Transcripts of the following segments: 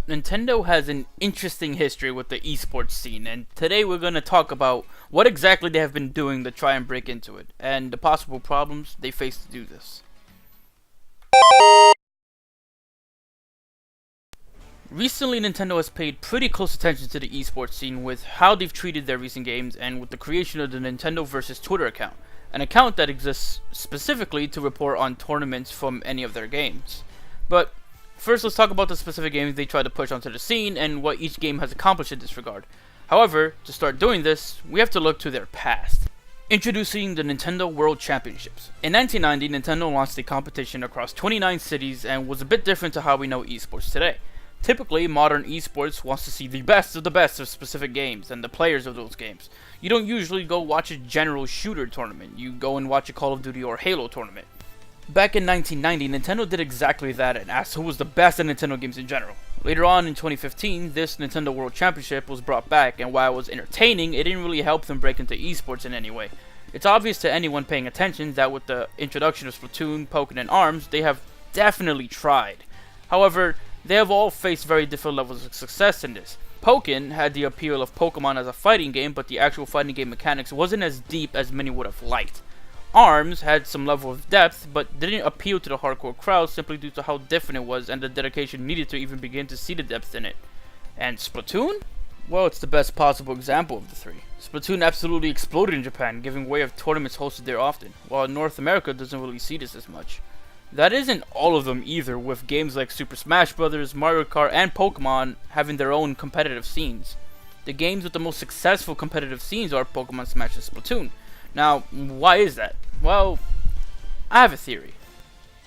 Nintendo has an interesting history with the esports scene, and today we're going to talk about what exactly they have been doing to try and break into it, and the possible problems they face to do this. Recently, Nintendo has paid pretty close attention to the esports scene with how they've treated their recent games and with the creation of the Nintendo vs. Twitter account, an account that exists specifically to report on tournaments from any of their games. But first, let's talk about the specific games they try to push onto the scene and what each game has accomplished in this regard. However, to start doing this, we have to look to their past. Introducing the Nintendo World Championships. In 1990, Nintendo launched a competition across 29 cities and was a bit different to how we know esports today. Typically, modern esports wants to see the best of specific games and the players of those games. You don't usually go watch a general shooter tournament, you go and watch a Call of Duty or Halo tournament. Back in 1990, Nintendo did exactly that and asked who was the best at Nintendo games in general. Later on in 2015, this Nintendo World Championship was brought back, and while it was entertaining, it didn't really help them break into esports in any way. It's obvious to anyone paying attention that with the introduction of Splatoon, Pokken, and ARMS, they have definitely tried. However, they have all faced very different levels of success in this. Pokken had the appeal of Pokemon as a fighting game, but the actual fighting game mechanics wasn't as deep as many would have liked. ARMS had some level of depth, but didn't appeal to the hardcore crowd simply due to how different it was and the dedication needed to even begin to see the depth in it. And Splatoon? Well, it's the best possible example of the three. Splatoon absolutely exploded in Japan, giving way of tournaments hosted there often, while North America doesn't really see this as much. That isn't all of them either, with games like Super Smash Bros., Mario Kart, and Pokemon having their own competitive scenes. The games with the most successful competitive scenes are Pokemon Smash and Splatoon. Now, why is that? Well, I have a theory.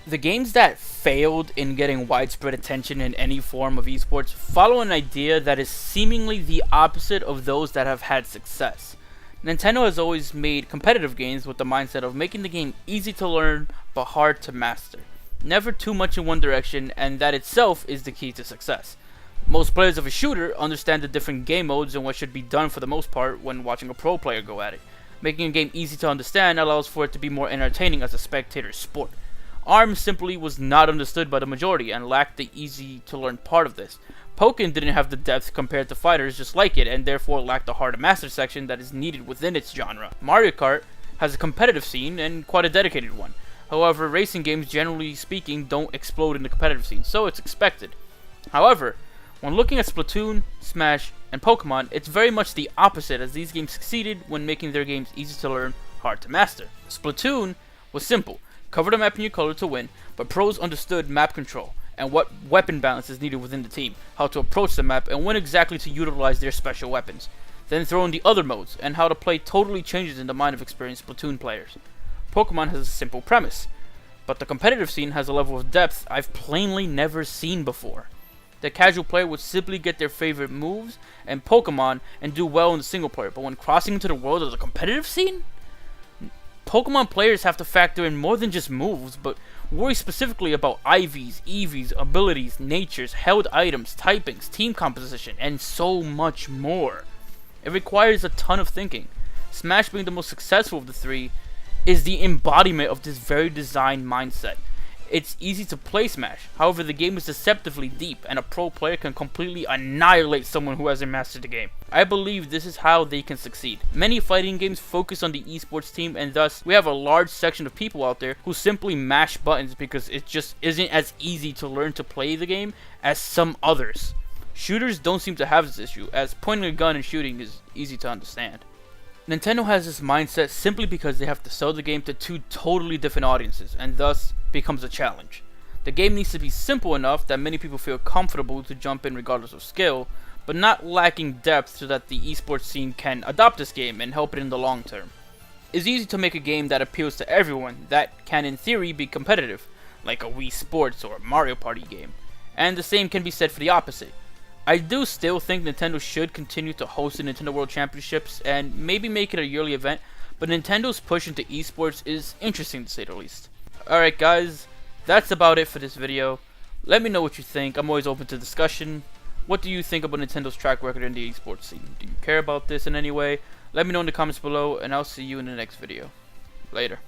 The games that failed in getting widespread attention in any form of esports follow an idea that is seemingly the opposite of those that have had success. Nintendo has always made competitive games with the mindset of making the game easy to learn but hard to master. Never too much in one direction, and that itself is the key to success. Most players of a shooter understand the different game modes and what should be done for the most part when watching a pro player go at it. Making a game easy to understand allows for it to be more entertaining as a spectator sport. ARMS simply was not understood by the majority and lacked the easy to learn part of this. Pokken didn't have the depth compared to fighters just like it, and therefore lacked the hard to master section that is needed within its genre. Mario Kart has a competitive scene and quite a dedicated one. However, racing games generally speaking don't explode in the competitive scene, so it's expected. However, when looking at Splatoon, Smash, and Pokemon, it's very much the opposite, as these games succeeded when making their games easy to learn, hard to master. Splatoon was simple, cover the map in your color to win, but pros understood map control and what weapon balance is needed within the team, how to approach the map, and when exactly to utilize their special weapons. Then throw in the other modes, and how to play totally changes in the mind of experienced Splatoon players. Pokemon has a simple premise, but the competitive scene has a level of depth I've plainly never seen before. The casual player would simply get their favorite moves and Pokemon and do well in the single player, but when crossing into the world of the competitive scene, Pokemon players have to factor in more than just moves, but worry specifically about IVs, EVs, abilities, natures, held items, typings, team composition, and so much more. It requires a ton of thinking. Smash, being the most successful of the three, is the embodiment of this very design mindset. It's easy to play Smash, however the game is deceptively deep and a pro player can completely annihilate someone who hasn't mastered the game. I believe this is how they can succeed. Many fighting games focus on the esports team, and thus we have a large section of people out there who simply mash buttons because it just isn't as easy to learn to play the game as some others. Shooters don't seem to have this issue, as pointing a gun and shooting is easy to understand. Nintendo has this mindset simply because they have to sell the game to two totally different audiences, and thus becomes a challenge. The game needs to be simple enough that many people feel comfortable to jump in regardless of skill, but not lacking depth so that the esports scene can adopt this game and help it in the long term. It's easy to make a game that appeals to everyone that can in theory be competitive, like a Wii Sports or a Mario Party game, and the same can be said for the opposite. I do still think Nintendo should continue to host the Nintendo World Championships and maybe make it a yearly event, but Nintendo's push into esports is interesting to say the least. Alright guys, that's about it for this video. Let me know what you think. I'm always open to discussion. What do you think about Nintendo's track record in the esports scene? Do you care about this in any way? Let me know in the comments below, and I'll see you in the next video. Later.